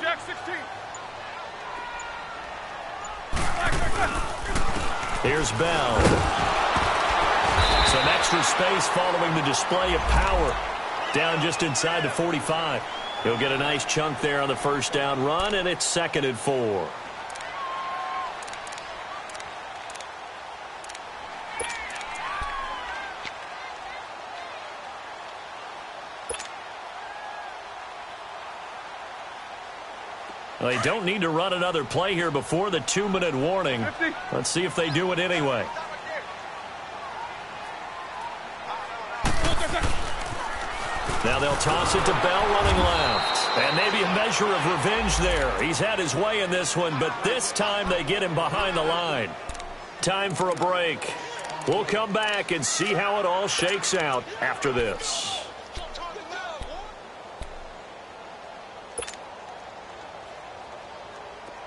Jack 16. Here's Bell. Some extra space following the display of power. Down just inside the 45. He'll get a nice chunk there on the 1st down run, and it's 2nd and 4. Well, they don't need to run another play here before the 2-minute warning. 50. Let's see if they do it anyway. Now they'll toss it to Bell running left. And maybe a measure of revenge there. He's had his way in this one, but this time they get him behind the line. Time for a break. We'll come back and see how it all shakes out after this.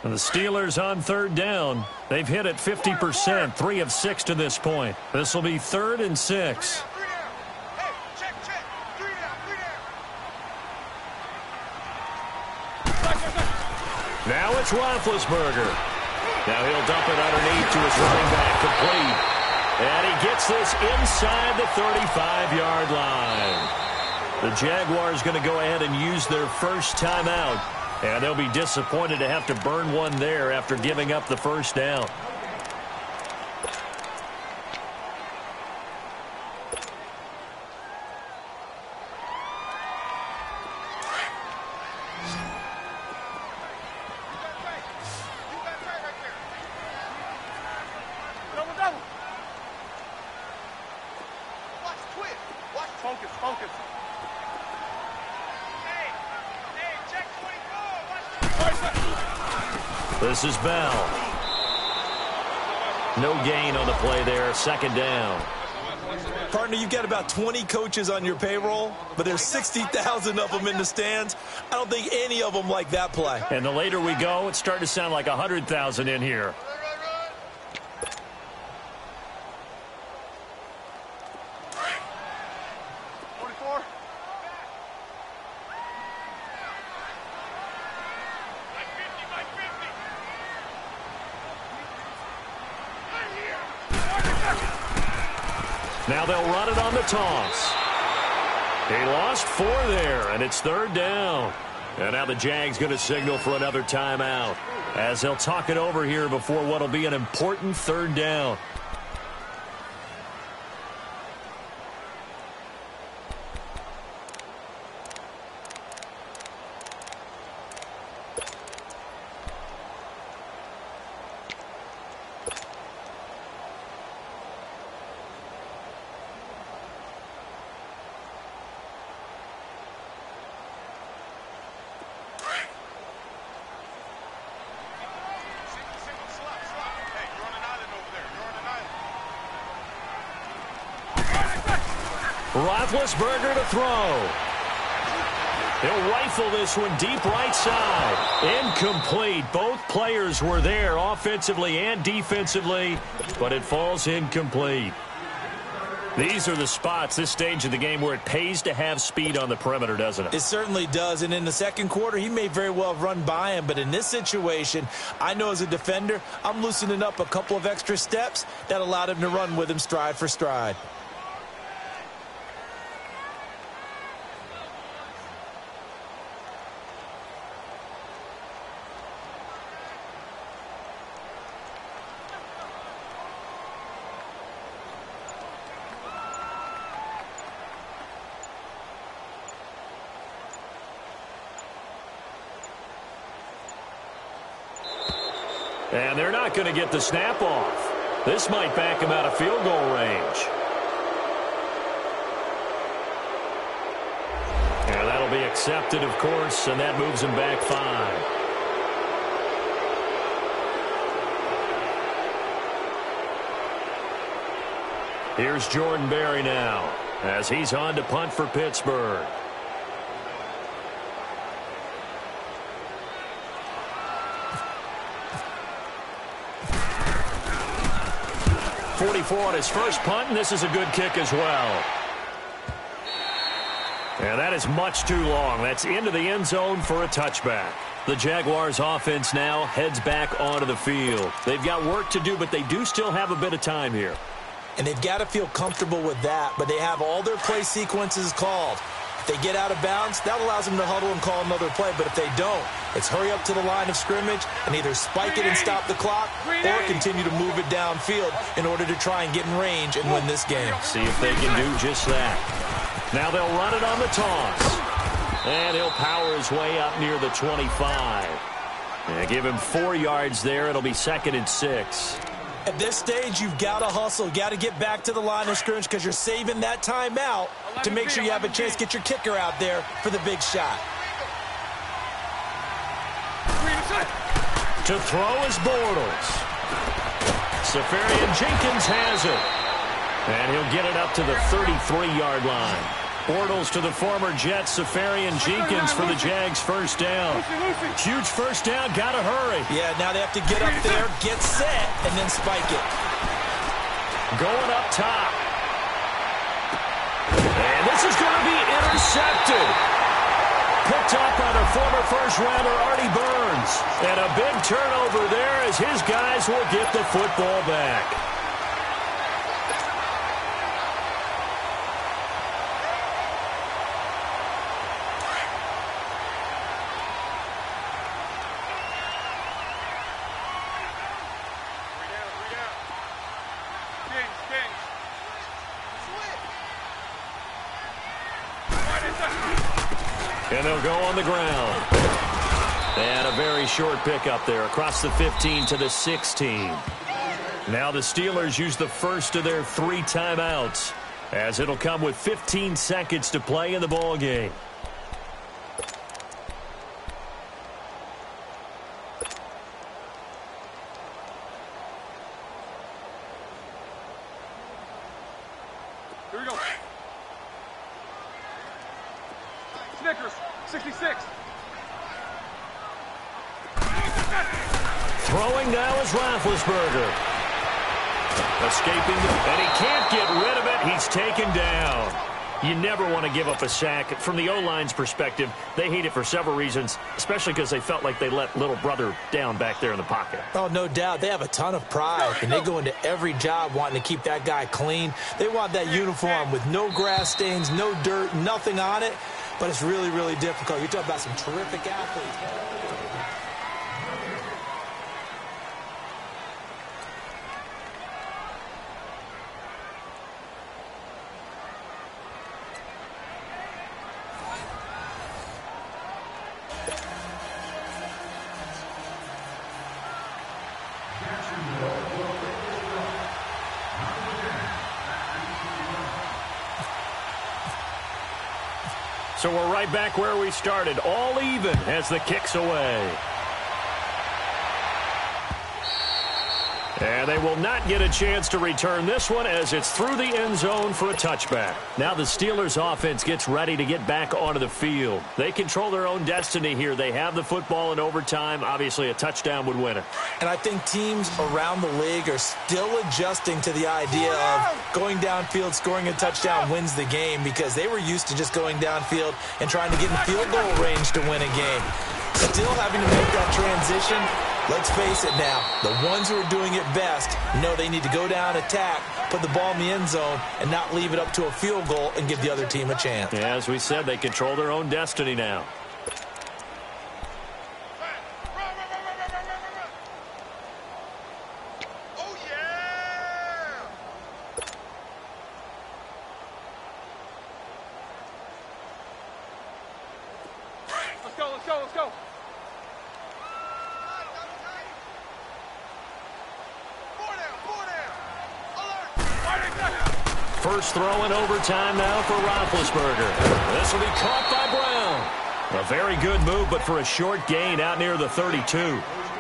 And the Steelers on 3rd down. They've hit it 50%, 3 of 6 to this point. This will be 3rd and 6. Now it's Roethlisberger. Now he'll dump it underneath to his running back, complete. And he gets this inside the 35-yard line. The Jaguars going to go ahead and use their first timeout. And they'll be disappointed to have to burn one there after giving up the first down. Focus. This is Bell. No gain on the play there. 2nd down. Partner, you've got about 20 coaches on your payroll, but there's 60,000 of them in the stands. I don't think any of them like that play. And the later we go, it's starting to sound like 100,000 in here. Now they'll run it on the toss. He lost 4 there, and it's 3rd down. And now the Jags going to signal for another timeout as they'll talk it over here before what will be an important 3rd down. Roethlisberger to throw. He'll rifle this one deep right side. Incomplete. Both players were there offensively and defensively, but it falls incomplete. These are the spots, this stage of the game, where it pays to have speed on the perimeter, doesn't it? It certainly does, and in the 2nd quarter, he may very well have run by him, but in this situation, I know as a defender, I'm loosening up a couple of extra steps that allowed him to run with him stride for stride. And they're not going to get the snap off. This might back him out of field goal range. And that'll be accepted, of course, and that moves him back 5. Here's Jordan Berry now as he's on to punt for Pittsburgh. .44 on his first punt, and this is a good kick as well. And that is much too long. That's into the end zone for a touchback. The Jaguars offense now heads back onto the field. They've got work to do, but they do still have a bit of time here. And they've got to feel comfortable with that, but they have all their play sequences called. If they get out of bounds, that allows them to huddle and call another play. But if they don't, it's hurry up to the line of scrimmage and either spike it and stop the clock or continue to move it downfield in order to try and get in range and win this game. See if they can do just that. Now they'll run it on the toss. And he'll power his way up near the 25. And give him 4 yards there. It'll be 2nd and 6. At this stage, you've got to hustle. Got to get back to the line of scrimmage because you're saving that timeout to make sure you have a chance to get your kicker out there for the big shot. To throw is Bortles. Safarian Jenkins has it. And he'll get it up to the 33-yard line. Bortles to the former Jet, Safarian Jenkins for the Jags' first down. Huge first down, gotta hurry. Yeah, now they have to get up there, get set, and then spike it. Going up top. And this is going to be intercepted. Picked up by the former first-rounder Artie Burns. And a big turnover there as his guys will get the football back. And they'll go on the ground. And a very short pickup there across the 15 to the 16. Now the Steelers use the first of their 3 timeouts as it'll come with 15 seconds to play in the ball game. Here we go. Snickers, 66. Throwing now is Roethlisberger. Escaping, and he can't get rid of it. He's taken down. You never want to give up a sack. From the O-line's perspective, they hate it for several reasons, especially because they felt like they let little brother down back there in the pocket. Oh, no doubt. They have a ton of pride, and they go into every job wanting to keep that guy clean. They want that uniform with no grass stains, no dirt, nothing on it, but it's really, really difficult. You're talking about some terrific athletes. So we're right back where we started, all even as the kick's away. And they will not get a chance to return this one as it's through the end zone for a touchback. Now the Steelers offense gets ready to get back onto the field. They control their own destiny here. They have the football in overtime. Obviously, a touchdown would win it. And I think teams around the league are still adjusting to the idea of going downfield, scoring a touchdown wins the game because they were used to just going downfield and trying to get in field goal range to win a game. Still having to make that transition. Let's face it now, the ones who are doing it best know they need to go down, attack, put the ball in the end zone, and not leave it up to a field goal and give the other team a chance. Yeah, as we said, they control their own destiny now. Oh, yeah! Let's go, let's go, let's go. First throw in overtime now for Roethlisberger. This will be caught by Brown. A very good move, but for a short gain out near the 32.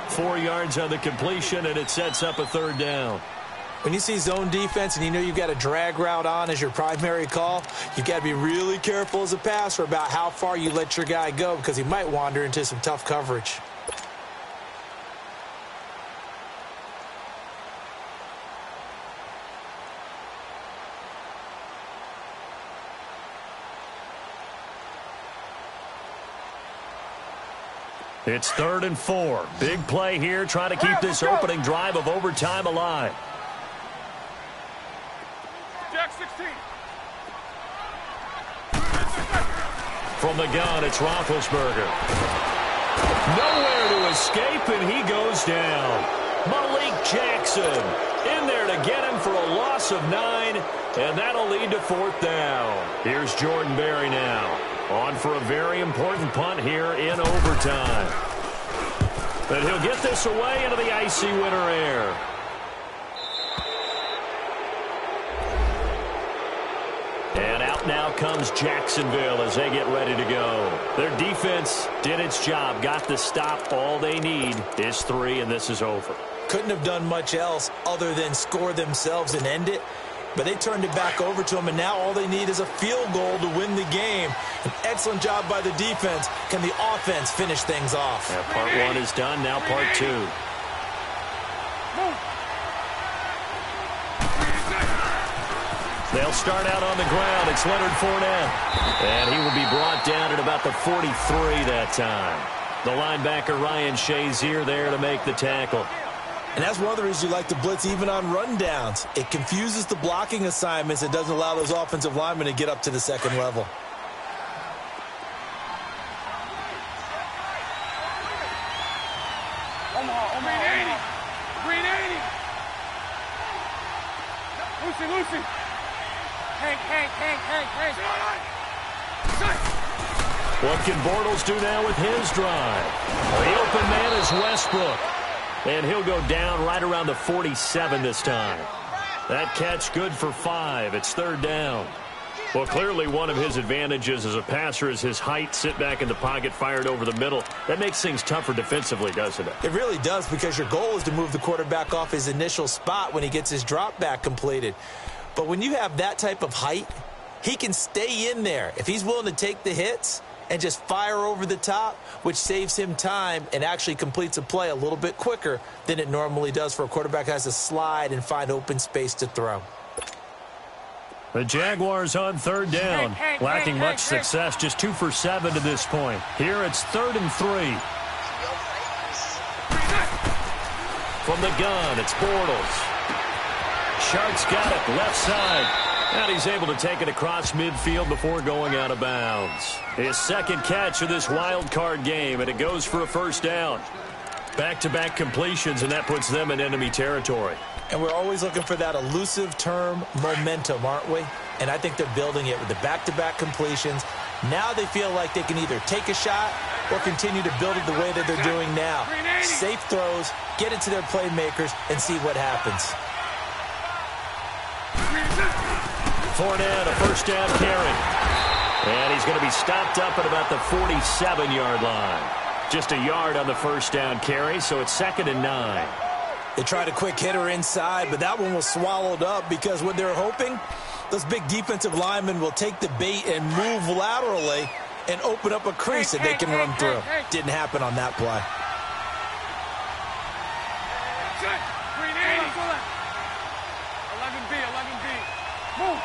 4 yards on the completion, and it sets up a third down. When you see zone defense and you know you've got a drag route on as your primary call, you've got to be really careful as a passer about how far you let your guy go because he might wander into some tough coverage. It's 3rd and 4. Big play here, trying to keep this opening drive of overtime alive. Jack 16. From the gun, it's Roethlisberger. Nowhere to escape, and he goes down. Malik Jackson in there to get him for a loss of 9, and that'll lead to 4th down. Here's Jordan Berry now. On for a very important punt here in overtime. And he'll get this away into the icy winter air. And out now comes Jacksonville as they get ready to go. Their defense did its job, got the stop. All they need is 3, and this is over. Couldn't have done much else other than score themselves and end it. But they turned it back over to them, and now all they need is a field goal to win the game. An excellent job by the defense. Can the offense finish things off? Yeah, part 1 is done, now part 2. They'll start out on the ground. It's Leonard Fournette. And he will be brought down at about the 43 that time. The linebacker Ryan Shazier there to make the tackle. And that's one of the reasons you like to blitz even on rundowns. It confuses the blocking assignments. It doesn't allow those offensive linemen to get up to the second level. Green 80. Lucy. Hank. What can Bortles do now with his drive? The open man is Westbrook. And he'll go down right around the 47 this time. That catch good for 5. It's 3rd down. Well, clearly one of his advantages as a passer is his height. Sit back in the pocket, fired over the middle. That makes things tougher defensively, doesn't it? It really does, because your goal is to move the quarterback off his initial spot when he gets his drop back completed. But when you have that type of height, he can stay in there. If he's willing to take the hits and just fire over the top, which saves him time and actually completes a play a little bit quicker than it normally does for a quarterback who has to slide and find open space to throw. The Jaguars on 3rd down, lacking much success, just 2 for 7 to this point. Here it's 3rd and 3. From the gun, it's Bortles. Shark's got it, left side. And he's able to take it across midfield before going out of bounds. His 2nd catch of this wild card game, and it goes for a 1st down. Back-to-back completions, and that puts them in enemy territory. And we're always looking for that elusive term, momentum, aren't we? And I think they're building it with the back-to-back completions. Now they feel like they can either take a shot or continue to build it the way that they're doing now. Safe throws, get it to their playmakers, and see what happens. Fournette, a 1st down carry. And he's going to be stopped up at about the 47-yard line. Just a yard on the 1st down carry, so it's 2nd and 9. They tried a quick hitter inside, but that one was swallowed up because what they're hoping, those big defensive linemen will take the bait and move laterally and open up a crease that they can run through. Didn't happen on that play. Green 80. 11B. Move.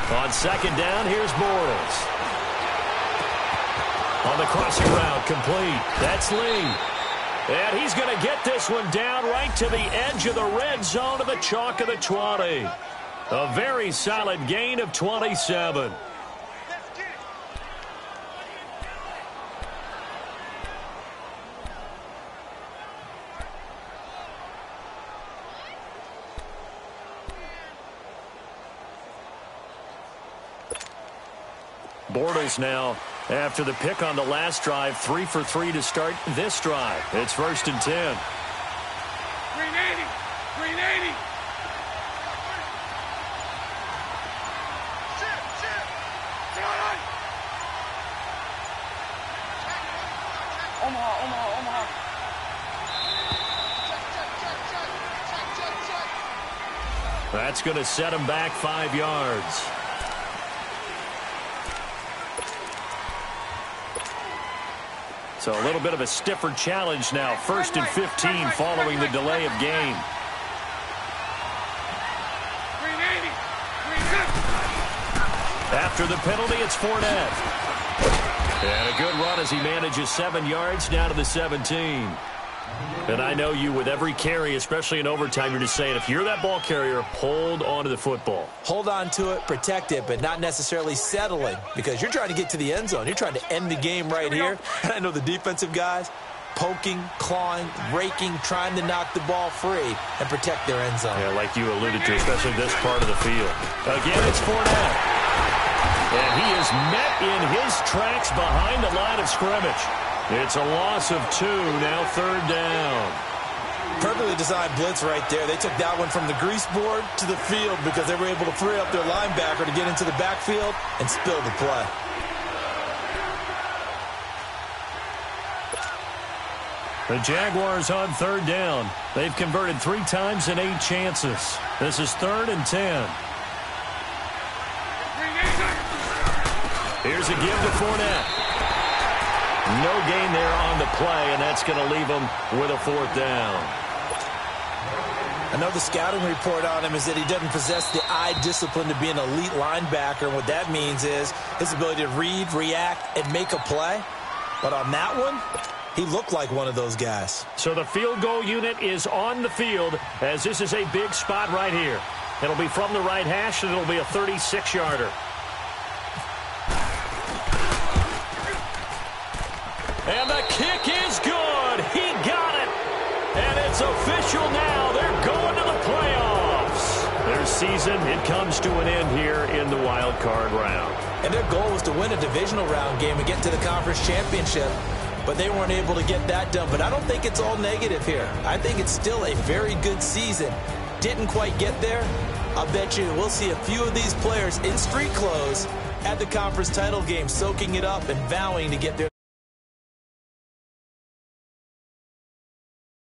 On 2nd down, here's Bortles. On the crossing route, complete. That's Lee. And he's going to get this one down right to the edge of the red zone to the chalk of the 20. A very solid gain of 27. Bortles now, after the pick on the last drive, 3 for 3 to start this drive. It's 1st and 10. Green 80. Green 80. Omaha. That's going to set him back 5 yards. So a little bit of a stiffer challenge now. 1st and 15 following the delay of game. After the penalty, it's Fournette. And a good run as he manages 7 yards down to the 17. And I know you, with every carry, especially in overtime, you're just saying, if you're that ball carrier, hold on to the football. Hold on to it, protect it, but not necessarily settling, because you're trying to get to the end zone. You're trying to end the game right here. And I know the defensive guys poking, clawing, raking, trying to knock the ball free and protect their end zone. Yeah, like you alluded to, especially this part of the field. Again, it's Fournette. And he is met in his tracks behind the line of scrimmage. It's a loss of 2, now 3rd down. Perfectly designed blitz right there. They took that one from the grease board to the field because they were able to free up their linebacker to get into the backfield and spill the play. The Jaguars on 3rd down. They've converted 3 times in 8 chances. This is 3rd and 10. Here's a give to Fournette. No gain there on the play, and that's going to leave him with a 4th down. I know the scouting report on him is that he doesn't possess the eye discipline to be an elite linebacker. And what that means is his ability to read, react, and make a play. But on that one, he looked like one of those guys. So the field goal unit is on the field as this is a big spot right here. It'll be from the right hash, and it'll be a 36-yarder. And the kick is good. He got it. And it's official now. They're going to the playoffs. Their season, it comes to an end here in the wild card round. And their goal was to win a divisional round game and get to the conference championship. But they weren't able to get that done. But I don't think it's all negative here. I think it's still a very good season. Didn't quite get there. I'll bet you we'll see a few of these players in street clothes at the conference title game, soaking it up and vowing to get there.